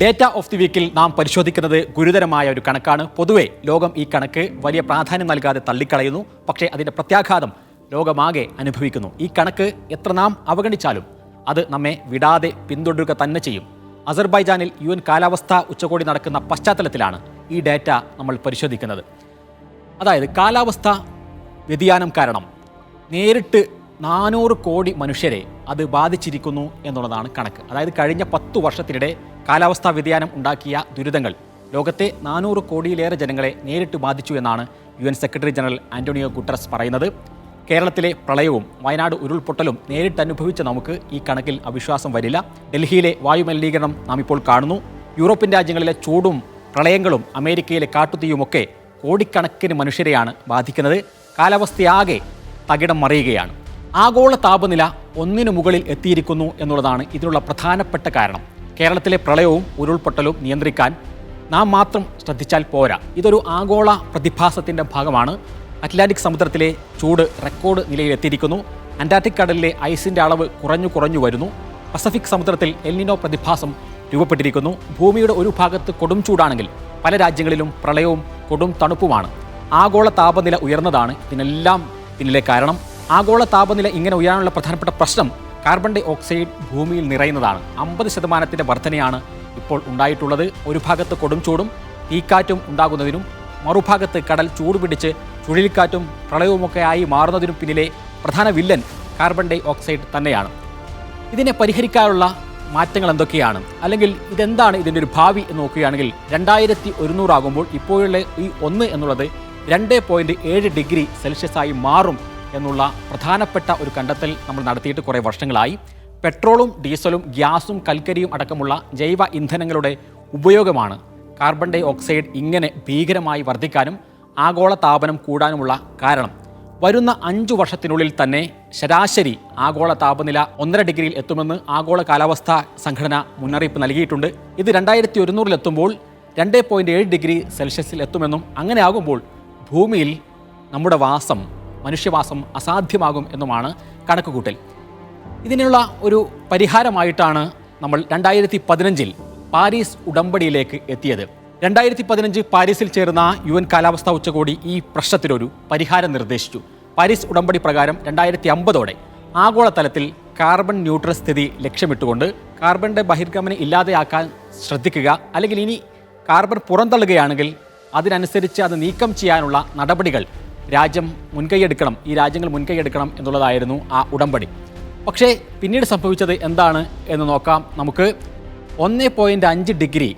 Data of the വീക്കിൽ നാം പരിശോധിക്കുന്നത് ഗുരുതരമായ ഒരു കണക്കാണ്. പൊതുവെ ലോകം ഈ കണക്ക് വലിയ പ്രാധാന്യം നൽകാതെ തള്ളിക്കളയുന്നു. പക്ഷേ അതിൻ്റെ പ്രത്യാഘാതം ലോകമാകെ അനുഭവിക്കുന്നു. ഈ കണക്ക് എത്ര നാം അവഗണിച്ചാലും അത് നമ്മെ വിടാതെ പിന്തുടരുക തന്നെ ചെയ്യും. അസർബൈജാനിൽ UN കാലാവസ്ഥാ ഉച്ചകോടി നടക്കുന്ന പശ്ചാത്തലത്തിലാണ് ഈ ഡേറ്റ നമ്മൾ പരിശോധിക്കുന്നത്. അതായത് കാലാവസ്ഥാ വ്യതിയാനം കാരണം നേരിട്ട് 400 കോടി മനുഷ്യരെ അത് ബാധിച്ചിരിക്കുന്നു എന്നുള്ളതാണ് കണക്ക്. അതായത് കഴിഞ്ഞ 10 വർഷത്തിനിടെ കാലാവസ്ഥാ വ്യതിയാനം ഉണ്ടാക്കിയ ദുരിതങ്ങൾ ലോകത്തെ 400 കോടിയിലേറെ ജനങ്ങളെ നേരിട്ട് ബാധിച്ചു എന്നാണ് UN secretary general Antonio Guterres പറയുന്നത്. കേരളത്തിലെ പ്രളയവും വയനാട് ഉരുൾപൊട്ടലും നേരിട്ട് അനുഭവിച്ച നമുക്ക് ഈ കണക്കിൽ അവിശ്വാസം വരില്ല. ഡൽഹിയിലെ വായുമലിനീകരണം നാം ഇപ്പോൾ കാണുന്നു. യൂറോപ്യൻ രാജ്യങ്ങളിലെ ചൂടും പ്രളയങ്ങളും അമേരിക്കയിലെ കാട്ടുതീയുമൊക്കെ കോടിക്കണക്കിന് മനുഷ്യരെയാണ് ബാധിക്കുന്നത്. കാലാവസ്ഥയാകെ തകിടം മറിയുകയാണ്. ആഗോള താപനില 1 മുകളിൽ എത്തിയിരിക്കുന്നു എന്നുള്ളതാണ് ഇതിനുള്ള പ്രധാനപ്പെട്ട കാരണം. കേരളത്തിലെ പ്രളയവും ഉരുൾപൊട്ടലും നിയന്ത്രിക്കാൻ നാം മാത്രം ശ്രദ്ധിച്ചാൽ പോരാ. ഇതൊരു ആഗോള പ്രതിഭാസത്തിൻ്റെ ഭാഗമാണ്. അറ്റ്ലാന്റിക് സമുദ്രത്തിലെ ചൂട് റെക്കോർഡ് നിലയിലെത്തിയിരിക്കുന്നു. അന്റാർട്ടിക് കടലിലെ ഐസിൻ്റെ അളവ് കുറഞ്ഞു വരുന്നു. പസഫിക് സമുദ്രത്തിൽ എൽനിനോ പ്രതിഭാസം രൂപപ്പെട്ടിരിക്കുന്നു. ഭൂമിയുടെ ഒരു ഭാഗത്ത് കൊടും ചൂടാണെങ്കിൽ പല രാജ്യങ്ങളിലും പ്രളയവും കൊടും തണുപ്പുമാണ്. ആഗോള താപനില ഉയർന്നതാണ് ഇതിനെല്ലാം പിന്നിലെ കാരണം. ആഗോള താപനില ഇങ്ങനെ ഉയരാനുള്ള പ്രധാനപ്പെട്ട പ്രശ്നം കാർബൺ ഡൈ ഓക്സൈഡ് ഭൂമിയിൽ നിറയുന്നതാണ്. 50% വർധനയാണ് ഇപ്പോൾ ഉണ്ടായിട്ടുള്ളത്. ഒരു ഭാഗത്ത് കൊടും ചൂടും തീക്കാറ്റും ഉണ്ടാകുന്നതിനും മറുഭാഗത്ത് കടൽ ചൂടുപിടിച്ച് ചുഴലിക്കാറ്റും പ്രളയവുമൊക്കെ ആയി മാറുന്നതിനും പിന്നിലെ പ്രധാന വില്ലൻ കാർബൺ ഡൈ ഓക്സൈഡ് തന്നെയാണ്. ഇതിനെ പരിഹരിക്കാനുള്ള മാറ്റങ്ങൾ എന്തൊക്കെയാണ്, അല്ലെങ്കിൽ ഇതെന്താണ് ഇതിൻ്റെ ഒരു ഭാവി എന്ന് നോക്കുകയാണെങ്കിൽ 2100 ആകുമ്പോൾ ഇപ്പോഴുള്ള ഈ 1 എന്നുള്ളത് 2.7 ഡിഗ്രി സെൽഷ്യസായി മാറും എന്നുള്ള പ്രധാനപ്പെട്ട ഒരു കണ്ടെത്തൽ നമ്മൾ നടത്തിയിട്ട് കുറേ വർഷങ്ങളായി. പെട്രോളും ഡീസലും ഗ്യാസും കൽക്കരിയും അടക്കമുള്ള ജൈവ ഇന്ധനങ്ങളുടെ ഉപയോഗമാണ് കാർബൺ ഡൈ ഓക്സൈഡ് ഇങ്ങനെ ഭീകരമായി വർദ്ധിക്കാനും ആഗോള താപനം കൂടാനുമുള്ള കാരണം. വരുന്ന 5 വർഷത്തിനുള്ളിൽ തന്നെ ശരാശരി ആഗോള താപനില 1.5 ഡിഗ്രിയിൽ എത്തുമെന്ന് ആഗോള കാലാവസ്ഥാ സംഘടന മുന്നറിയിപ്പ് നൽകിയിട്ടുണ്ട്. ഇത് 2100 എത്തുമ്പോൾ 2.7 ഡിഗ്രി സെൽഷ്യസിൽ എത്തുമെന്നും അങ്ങനെ ആകുമ്പോൾ ഭൂമിയിൽ നമ്മുടെ മനുഷ്യവാസം അസാധ്യമാകും എന്നുമാണ് കണക്കുകൂട്ടൽ. ഇതിനുള്ള ഒരു പരിഹാരമായിട്ടാണ് നമ്മൾ 2015 പാരീസ് ഉടമ്പടിയിലേക്ക് എത്തിയത്. 2015 പാരീസിൽ ചേർന്ന UN കാലാവസ്ഥാ ഉച്ചകോടി ഈ പ്രശ്നത്തിനൊരു പരിഹാരം നിർദ്ദേശിച്ചു. പാരീസ് ഉടമ്പടി പ്രകാരം 2050 ആഗോളതലത്തിൽ കാർബൺ ന്യൂട്രൽ സ്ഥിതി ലക്ഷ്യമിട്ടുകൊണ്ട് കാർബണിൻ്റെ ബഹിർഗമനം ഇല്ലാതെയാക്കാൻ ശ്രദ്ധിക്കുക, അല്ലെങ്കിൽ ഇനി കാർബൺ പുറന്തള്ളുകയാണെങ്കിൽ അതിനനുസരിച്ച് അത് നീക്കം ചെയ്യാനുള്ള നടപടികൾ ഈ രാജ്യങ്ങൾ മുൻകൈയെടുക്കണം എന്നുള്ളതായിരുന്നു ആ ഉടമ്പടി. പക്ഷേ പിന്നീട് സംഭവിച്ചത് എന്താണ് എന്ന് നോക്കാം നമുക്ക്. 1.5 ഡിഗ്രി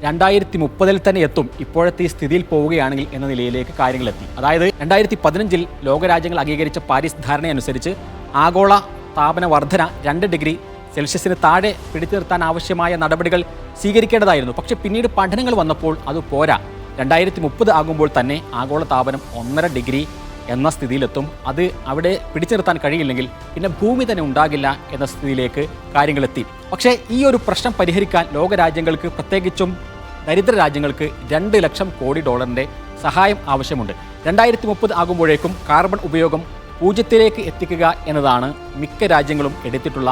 2030 തന്നെ എത്തും ഇപ്പോഴത്തെ ഈ സ്ഥിതിയിൽ പോവുകയാണെങ്കിൽ എന്ന നിലയിലേക്ക് കാര്യങ്ങളെത്തി. അതായത് 2015 ലോകരാജ്യങ്ങൾ അംഗീകരിച്ച പാരീസ് ധാരണയനുസരിച്ച് ആഗോള താപന വർധന 2 ഡിഗ്രി സെൽഷ്യസിന് താഴെ പിടിച്ചു നിർത്താൻ ആവശ്യമായ നടപടികൾ സ്വീകരിക്കേണ്ടതായിരുന്നു. പക്ഷേ പിന്നീട് പഠനങ്ങൾ വന്നപ്പോൾ അത് പോരാ. 2030 ആകുമ്പോൾ തന്നെ ആഗോള താപനം 1.5 ഡിഗ്രി എന്ന സ്ഥിതിയിലെത്തും. അത് അവിടെ പിടിച്ചു നിർത്താൻ കഴിയില്ലെങ്കിൽ പിന്നെ ഭൂമി തന്നെ ഉണ്ടാകില്ല എന്ന സ്ഥിതിയിലേക്ക് കാര്യങ്ങളെത്തി. പക്ഷേ ഈ ഒരു പ്രശ്നം പരിഹരിക്കാൻ ലോകരാജ്യങ്ങൾക്ക്, പ്രത്യേകിച്ചും ദരിദ്ര രാജ്യങ്ങൾക്ക് $2 ലക്ഷം കോടി സഹായം ആവശ്യമുണ്ട്. 2030 ആകുമ്പോഴേക്കും കാർബൺ ഉപയോഗം 0 എത്തിക്കുക എന്നതാണ് മിക്ക രാജ്യങ്ങളും എടുത്തിട്ടുള്ള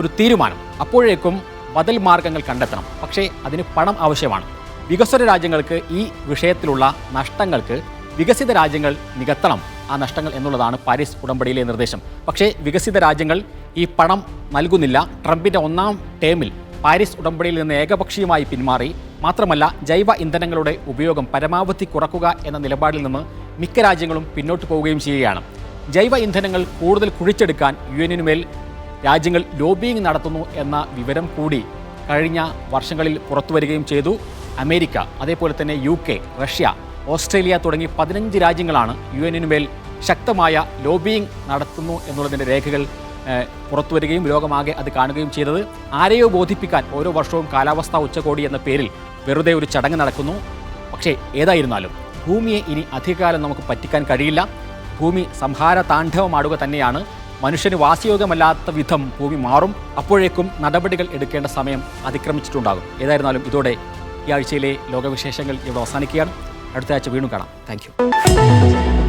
ഒരു തീരുമാനം. അപ്പോഴേക്കും ബദൽ മാർഗങ്ങൾ കണ്ടെത്തണം. പക്ഷേ അതിന് പണം ആവശ്യമാണ്. വികസ്വര രാജ്യങ്ങൾക്ക് ഈ വിഷയത്തിലുള്ള നഷ്ടങ്ങൾക്ക് വികസിത രാജ്യങ്ങൾ നികത്തണം ആ നഷ്ടങ്ങൾ എന്നുള്ളതാണ് പാരീസ് ഉടമ്പടിയിലെ നിർദ്ദേശം. പക്ഷേ വികസിത രാജ്യങ്ങൾ ഈ പണം നൽകുന്നില്ല. ട്രംപിൻ്റെ 1ാം ടേമിൽ പാരീസ് ഉടമ്പടിയിൽ നിന്ന് ഏകപക്ഷീയമായി പിന്മാറി. മാത്രമല്ല ജൈവ ഇന്ധനങ്ങളുടെ ഉപയോഗം പരമാവധി കുറക്കുക എന്ന നിലപാടിൽ നിന്ന് മിക്ക രാജ്യങ്ങളും പിന്നോട്ട് പോവുകയും ചെയ്യുകയാണ്. ജൈവ ഇന്ധനങ്ങൾ കൂടുതൽ കുഴിച്ചെടുക്കാൻ UN-മേൽ രാജ്യങ്ങൾ ലോബിയിങ് നടത്തുന്നു എന്ന വിവരം കൂടി കഴിഞ്ഞ വർഷങ്ങളിൽ പുറത്തുവരികയും ചെയ്തു. അമേരിക്ക, അതേപോലെ തന്നെ UK, റഷ്യ, ഓസ്ട്രേലിയ തുടങ്ങി 15 രാജ്യങ്ങളാണ് UN-മേൽ ശക്തമായ ലോബിയിങ് നടത്തുന്നു എന്നുള്ളതിൻ്റെ രേഖകൾ പുറത്തുവരികയും ലോകമാകെ അത് കാണുകയും ചെയ്തത്. ആരെയോ ബോധിപ്പിക്കാൻ ഓരോ വർഷവും കാലാവസ്ഥാ ഉച്ചകോടി എന്ന പേരിൽ വെറുതെ ഒരു ചടങ്ങ് നടക്കുന്നു. പക്ഷേ ഏതായിരുന്നാലും ഭൂമിയെ ഇനി അധികകാലം നമുക്ക് പറ്റിക്കാൻ കഴിയില്ല. ഭൂമി സംഹാര താണ്ഡവമാടുക തന്നെയാണ്. മനുഷ്യന് വാസയോഗ്യമല്ലാത്ത വിധം ഭൂമി മാറും. അപ്പോഴേക്കും നടപടികൾ എടുക്കേണ്ട സമയം അതിക്രമിച്ചിട്ടുണ്ടാകും. ഏതായിരുന്നാലും ഇതോടെ ഈ ആഴ്ചയിലെ ലോകവിശേഷങ്ങൾ ഇവിടെ അവസാനിക്കുകയാണ്. അടുത്ത ആഴ്ച വീണ്ടും കാണാം. Thank you.